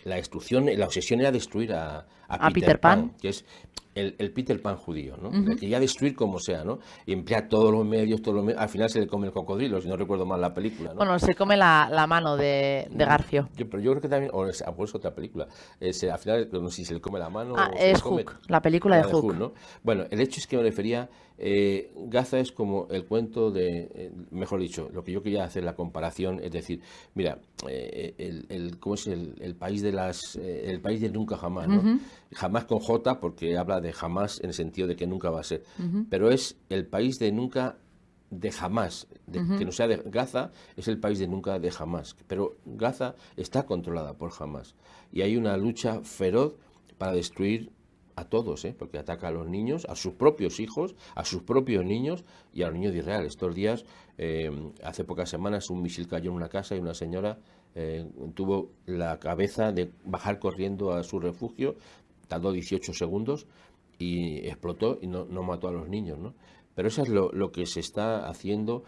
B: la obsesión era destruir a Peter Pan, que es el Peter Pan judío, ¿no? Que quería destruir como sea, ¿no? Y emplea todos los medios, al final se le come el cocodrilo, si no recuerdo mal la película, ¿no?
A: Bueno, se come la mano de Garfio.
B: Pero yo creo que también, o es otra película, al final, no sé si se le come la mano o
A: es
B: se come,
A: Hook, la película de Hook.
B: ¿no? Bueno, el hecho es que me refería, Gaza es como el cuento mejor dicho, lo que yo quería hacer la comparación, es decir, mira, ¿cómo es el país el país de Nunca Jamás, ¿no? Jamás con J, porque habla de jamás en el sentido de que nunca va a ser, pero es el país de nunca de jamás, que no sea de Gaza, es el país de nunca de jamás, pero Gaza está controlada por Hamás y hay una lucha feroz para destruir a todos, porque ataca a los niños, a sus propios hijos, a sus propios niños y a los niños de Israel. Estos días, hace pocas semanas, un misil cayó en una casa y una señora tuvo la cabeza de bajar corriendo a su refugio, tardó 18 segundos y explotó y no mató a los niños, ¿no? Pero eso es lo que se está haciendo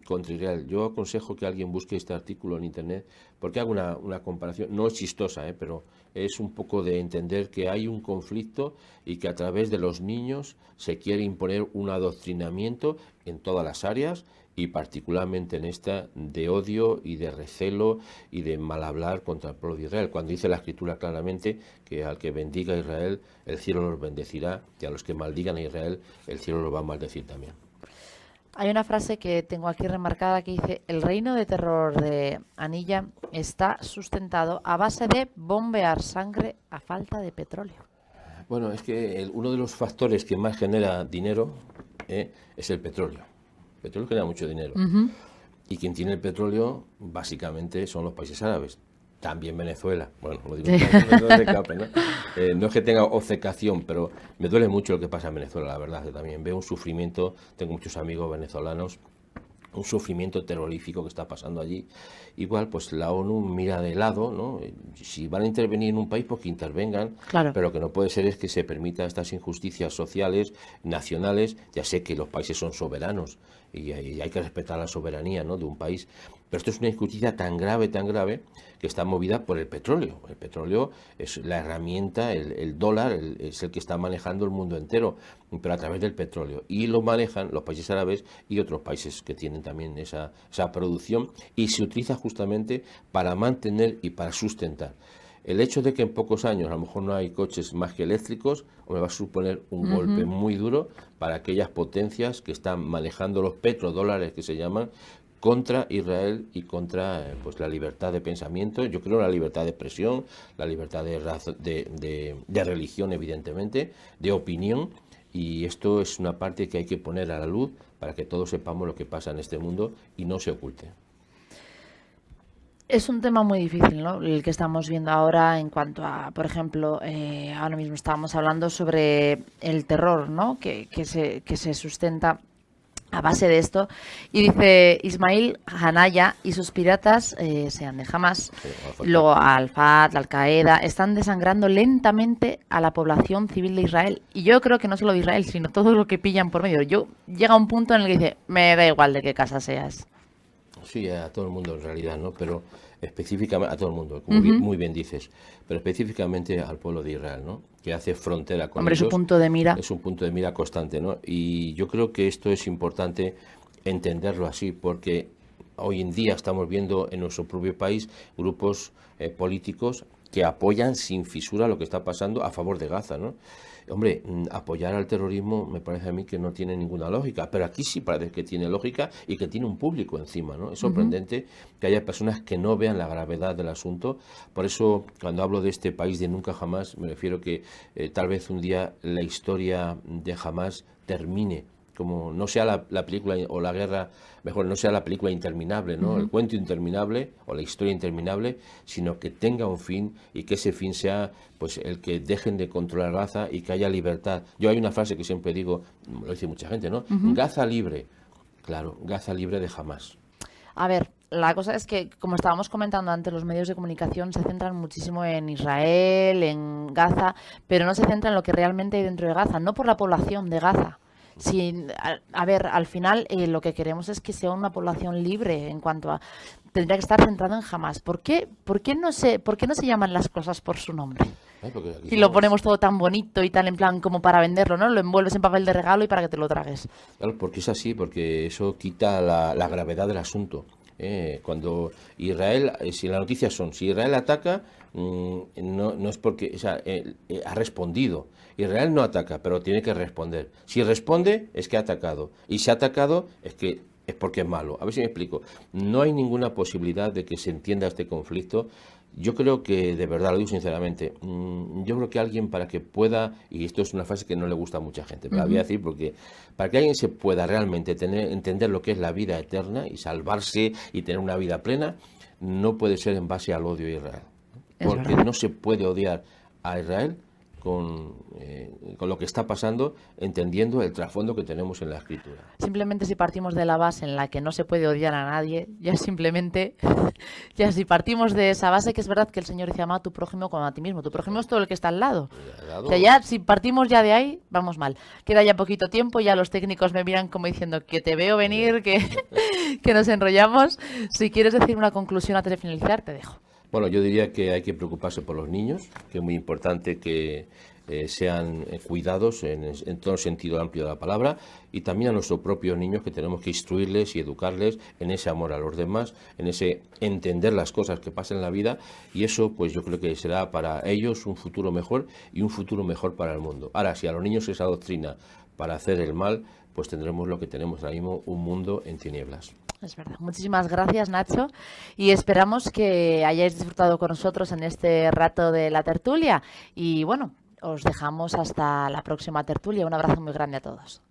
B: contra Israel. Yo aconsejo que alguien busque este artículo en Internet, porque hago una comparación, no es chistosa, pero es un poco de entender que hay un conflicto y que a través de los niños se quiere imponer un adoctrinamiento en todas las áreas, y particularmente en esta de odio y de recelo y de mal hablar contra el pueblo de Israel, cuando dice la Escritura claramente que al que bendiga a Israel, el cielo los bendecirá, y a los que maldigan a Israel, el cielo los va a maldecir también.
A: Hay una frase que tengo aquí remarcada que dice: el reino de terror de Anilla está sustentado a base de bombear sangre a falta de petróleo.
B: Bueno, es que uno de los factores que más genera dinero es el petróleo. El petróleo genera mucho dinero. Y quien tiene el petróleo, básicamente, son los países árabes. También Venezuela. Bueno, lo digo no se escape, ¿no? No es que tenga obcecación, pero me duele mucho lo que pasa en Venezuela, la verdad. Yo también veo un sufrimiento, tengo muchos amigos venezolanos, un sufrimiento terrorífico que está pasando allí. Igual, pues la ONU mira de lado, ¿no? Si van a intervenir en un país, pues que intervengan,
A: Claro.
B: pero lo que no puede ser es que se permita estas injusticias sociales, nacionales. Ya sé que los países son soberanos y hay que respetar la soberanía, ¿no?, de un país, pero esto es una injusticia tan grave, que está movida por el petróleo. El petróleo es la herramienta, el dólar es el que está manejando el mundo entero, pero a través del petróleo. Y lo manejan los países árabes y otros países que tienen también esa producción, y se utiliza justamente para mantener y para sustentar. El hecho de que en pocos años a lo mejor no hay coches más que eléctricos, me va a suponer un golpe muy duro para aquellas potencias que están manejando los petrodólares, que se llaman, contra Israel y contra pues la libertad de pensamiento. Yo creo la libertad de expresión, la libertad de religión, evidentemente, de opinión, y esto es una parte que hay que poner a la luz para que todos sepamos lo que pasa en este mundo y no se oculte.
A: Es un tema muy difícil, ¿no?, el que estamos viendo ahora en cuanto a, por ejemplo, ahora mismo estábamos hablando sobre el terror, ¿no?, que se sustenta a base de esto. Y dice Ismail Hanaya y sus piratas, sean de Hamas, luego Al-Fatah, Al-Qaeda, están desangrando lentamente a la población civil de Israel. Y yo creo que no solo de Israel, sino todo lo que pillan por medio. Llega un punto en el que dice, me da igual de qué casa seas.
B: Sí, a todo el mundo en realidad, ¿no? Pero específicamente a todo el mundo, como muy bien dices, pero específicamente al pueblo de Israel, ¿no?, que hace frontera con
A: Hombre,
B: ellos.
A: es un punto de mira.
B: Es un punto de mira constante, ¿no? Y yo creo que esto es importante entenderlo así, porque hoy en día estamos viendo en nuestro propio país grupos políticos que apoyan sin fisura lo que está pasando a favor de Gaza, ¿no? Hombre, apoyar al terrorismo me parece a mí que no tiene ninguna lógica, pero aquí sí parece que tiene lógica y que tiene un público encima, ¿no? Es sorprendente que haya personas que no vean la gravedad del asunto. Por eso, cuando hablo de este país de nunca jamás, me refiero que tal vez un día la historia de Hamas termine, como no sea la película o la guerra, mejor no sea la película interminable, ¿no?, el cuento interminable o la historia interminable, sino que tenga un fin, y que ese fin sea pues el que dejen de controlar Gaza y que haya libertad. Yo hay una frase que siempre digo, lo dice mucha gente, ¿no? Gaza libre. Claro, Gaza libre de Hamas.
A: A ver, la cosa es que, como estábamos comentando antes, los medios de comunicación se centran muchísimo en Israel, en Gaza, pero no se centran en lo que realmente hay dentro de Gaza, no por la población de Gaza. A ver, al final lo que queremos es que sea una población libre en cuanto a... Tendría que estar centrado en Hamas. ¿Por qué no se llaman las cosas por su nombre? Y lo ponemos todo tan bonito y tan en plan como para venderlo, ¿no? Lo envuelves en papel de regalo y para que te lo tragues.
B: Claro, porque es así, porque eso quita la gravedad del asunto. Cuando Israel, si las noticias son, si Israel ataca, no es porque, o sea, ha respondido. Israel no ataca, pero tiene que responder. Si responde, es que ha atacado. Y si ha atacado, es porque es malo. A ver si me explico. No hay ninguna posibilidad de que se entienda este conflicto. Yo creo que, de verdad, lo digo sinceramente, yo creo que alguien para que pueda, y esto es una frase que no le gusta a mucha gente, pero la voy a decir porque para que alguien se pueda realmente entender lo que es la vida eterna y salvarse y tener una vida plena, no puede ser en base al odio a Israel. Porque no se puede odiar a Israel con lo que está pasando, entendiendo el trasfondo que tenemos en la escritura.
A: Simplemente si partimos de la base en la que no se puede odiar a nadie, ya simplemente, ya si partimos de esa base, que es verdad que el Señor dice, ama a tu prójimo como a ti mismo. Tu prójimo es todo el que está al lado. O sea, ya si partimos ya de ahí, vamos mal. Queda ya poquito tiempo, ya los técnicos me miran como diciendo que te veo venir, que nos enrollamos. Si quieres decir una conclusión antes de finalizar, te dejo.
B: Bueno, yo diría que hay que preocuparse por los niños, que es muy importante que sean cuidados en todo el sentido amplio de la palabra, y también a nuestros propios niños, que tenemos que instruirles y educarles en ese amor a los demás, en ese entender las cosas que pasan en la vida, y eso pues yo creo que será para ellos un futuro mejor y un futuro mejor para el mundo. Ahora, si a los niños se les adoctrina para hacer el mal, pues tendremos lo que tenemos ahora mismo, un mundo en tinieblas.
A: Es verdad. Muchísimas gracias, Nacho, y esperamos que hayáis disfrutado con nosotros en este rato de la tertulia. Y bueno, os dejamos hasta la próxima tertulia. Un abrazo muy grande a todos.